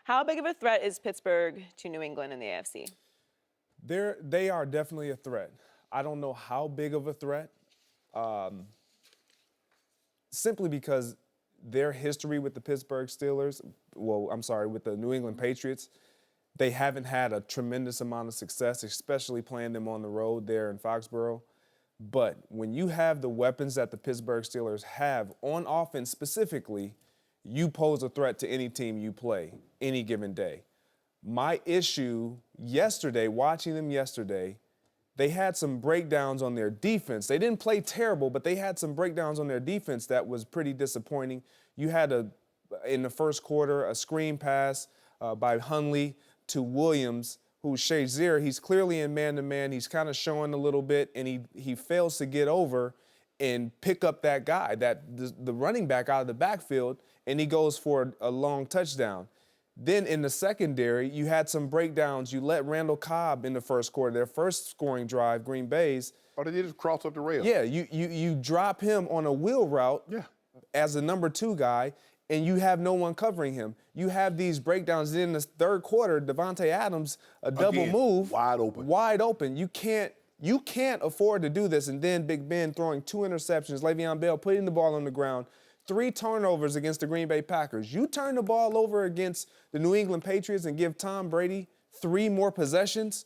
How big of a threat is Pittsburgh to New England in the AFC? They are definitely a threat. I don't know how big of a threat, simply because their history with the Pittsburgh Steelers, with the New England Patriots, they haven't had a tremendous amount of success, especially playing them on the road there in Foxborough. But when you have the weapons that the Pittsburgh Steelers have on offense specifically, you pose a threat to any team you play any given day. My issue yesterday, watching them yesterday, they had some breakdowns on their defense. They didn't play terrible, but they had some breakdowns on their defense that was pretty disappointing. You had, in the first quarter, a screen pass by Hundley to Williams, who's Shazier. He's clearly in man-to-man. He's kind of showing a little bit, and he fails to get over and pick up that guy, the running back out of the backfield, and he goes for a long touchdown. Then in the secondary, you had some breakdowns. You let Randall Cobb in the first quarter, their first scoring drive, Green Bay's. All they did is cross up the rail. Yeah, you drop him on a wheel route as a number 2 guy, and you have no one covering him. You have these breakdowns. Then in the third quarter, Devontae Adams, a double move. Wide open. Wide open. You can't afford to do this. And then Big Ben throwing 2 interceptions, Le'Veon Bell putting the ball on the ground, 3 turnovers against the Green Bay Packers. You turn the ball over against the New England Patriots and give Tom Brady 3 more possessions,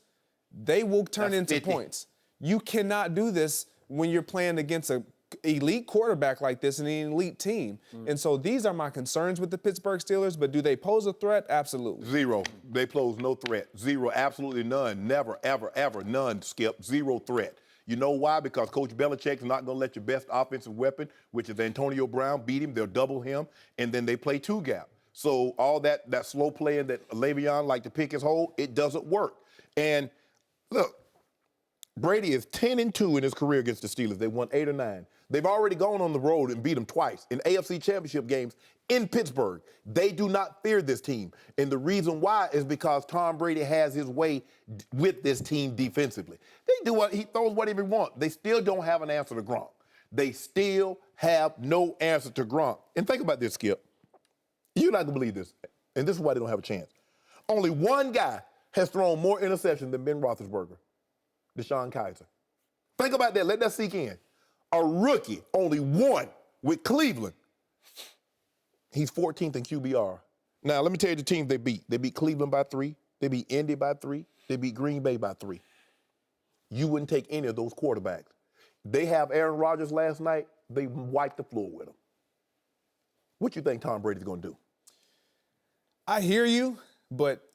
they will turn into points. You cannot do this when you're playing against an elite quarterback like this and an elite team. And so these are my concerns with the Pittsburgh Steelers, but do they pose a threat? Absolutely. 0. They pose no threat. 0. Absolutely none. Never, ever, ever. None, Skip. 0 threat. You know why? Because Coach Belichick's not going to let your best offensive weapon, which is Antonio Brown, beat him. They'll double him, and then they play 2-gap. So all that slow playing that Le'Veon like to pick his hole, it doesn't work. And look, Brady is 10-2 in his career against the Steelers. They won 8 or 9. They've already gone on the road and beat them twice in AFC championship games in Pittsburgh. They do not fear this team. And the reason why is because Tom Brady has his way with this team defensively. He throws whatever he wants. They still don't have an answer to Gronk. They still have no answer to Gronk. And think about this, Skip. You're not going to believe this. And this is why they don't have a chance. Only one guy has thrown more interceptions than Ben Roethlisberger, Deshaun Kaiser. Think about that. Let that sink in. A rookie, only one with Cleveland. He's 14th in QBR. Now, let me tell you the teams they beat. They beat Cleveland by 3. They beat Indy by 3. They beat Green Bay by 3. You wouldn't take any of those quarterbacks. They have Aaron Rodgers last night. They wiped the floor with him. What you think Tom Brady's going to do? I hear you, but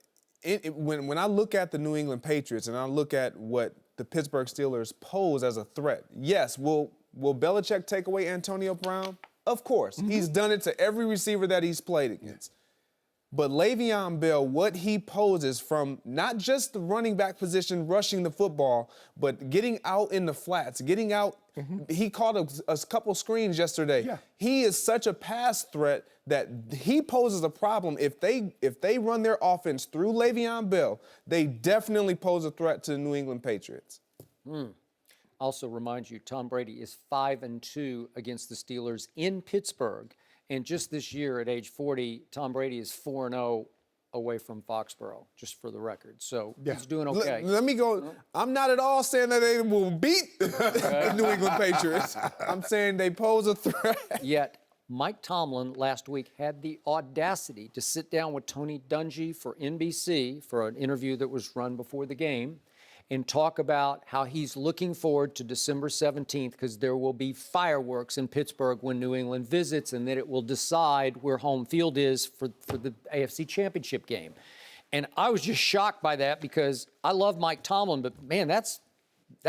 when I look at the New England Patriots and I look at what the Pittsburgh Steelers pose as a threat, yes, will Belichick take away Antonio Brown? Of course. He's done it to every receiver that he's played against. But Le'Veon Bell, what he poses from not just the running back position rushing the football, but getting out in the flats, getting out. He caught a couple screens yesterday. Yeah. He is such a pass threat that he poses a problem. If they run their offense through Le'Veon Bell, they definitely pose a threat to the New England Patriots. Also remind you, Tom Brady is 5-2 against the Steelers in Pittsburgh. And just this year, at age 40, Tom Brady is 4-0 away from Foxborough, just for the record. So he's doing okay. Let me go. I'm not at all saying that they will beat the New England Patriots. I'm saying they pose a threat. Yet, Mike Tomlin last week had the audacity to sit down with Tony Dungy for NBC for an interview that was run before the game and talk about how he's looking forward to December 17th because there will be fireworks in Pittsburgh when New England visits, and that it will decide where home field is for the AFC Championship game. And I was just shocked by that because I love Mike Tomlin, but, man, that's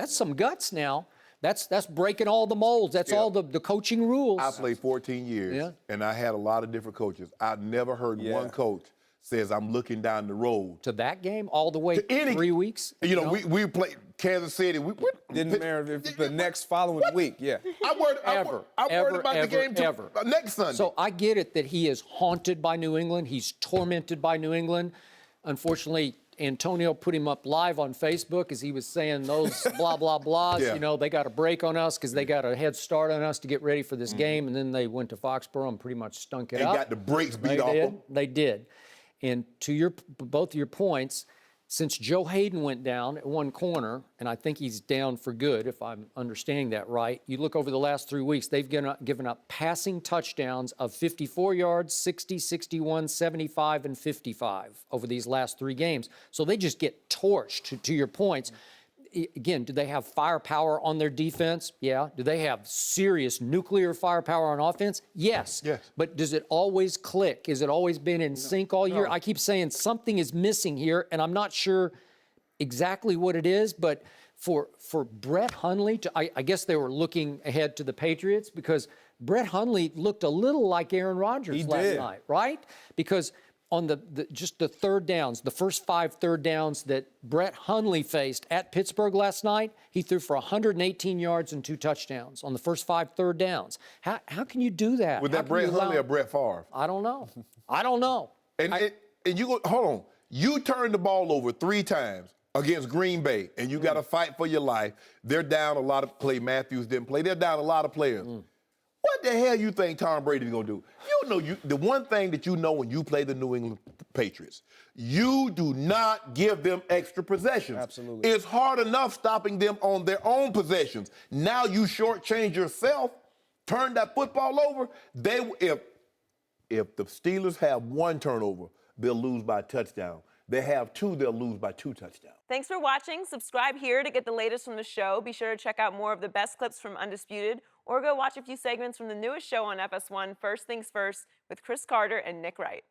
some guts now. That's breaking all the molds. That's all the coaching rules. I played 14 years, and I had a lot of different coaches. I've never heard one coach says I'm looking down the road. To that game, all the way 3 weeks? You know, we played Kansas City. Didn't matter if the next following week, I'm worried about the game next Sunday. So I get it that he is haunted by New England. He's tormented by New England. Unfortunately, Antonio put him up live on Facebook as he was saying those blah, blah, blahs. You know, they got a break on us because they got a head start on us to get ready for this game. And then they went to Foxborough and pretty much stunk it up. They got the brakes beat off them. They did. And to both of your points, since Joe Hayden went down at one corner, and I think he's down for good, if I'm understanding that right, you look over the last 3 weeks, they've given up passing touchdowns of 54 yards, 60, 61, 75, and 55 over these last 3 games. So they just get torched, to your points. Again, do they have firepower on their defense? Yeah. Do they have serious nuclear firepower on offense? Yes. Yes. But does it always click? Has it always been in sync all year? I keep saying something is missing here, and I'm not sure exactly what it is, but for Brett Hundley, I guess they were looking ahead to the Patriots because Brett Hundley looked a little like Aaron Rodgers last night, right? Because on just the third downs, the first 5 third downs that Brett Hundley faced at Pittsburgh last night, he threw for 118 yards and 2 touchdowns on the first 5 third downs. How can you do that? Was that Brett Hundley or Brett Favre? I don't know. I don't know. And you go, hold on. You turned the ball over 3 times against Green Bay, and you got to fight for your life. They're down a lot of play. Matthews didn't play. They're down a lot of players. What the hell you think Tom Brady's going to do? You know, the one thing that you know when you play the New England Patriots, you do not give them extra possessions. Absolutely. It's hard enough stopping them on their own possessions. Now you shortchange yourself, turn that football over. If the Steelers have 1 turnover, they'll lose by a touchdown. They have 2, they'll lose by 2 touchdowns. Thanks for watching. Subscribe here to get the latest from the show. Be sure to check out more of the best clips from Undisputed, or go watch a few segments from the newest show on FS1, First Things First, with Chris Carter and Nick Wright.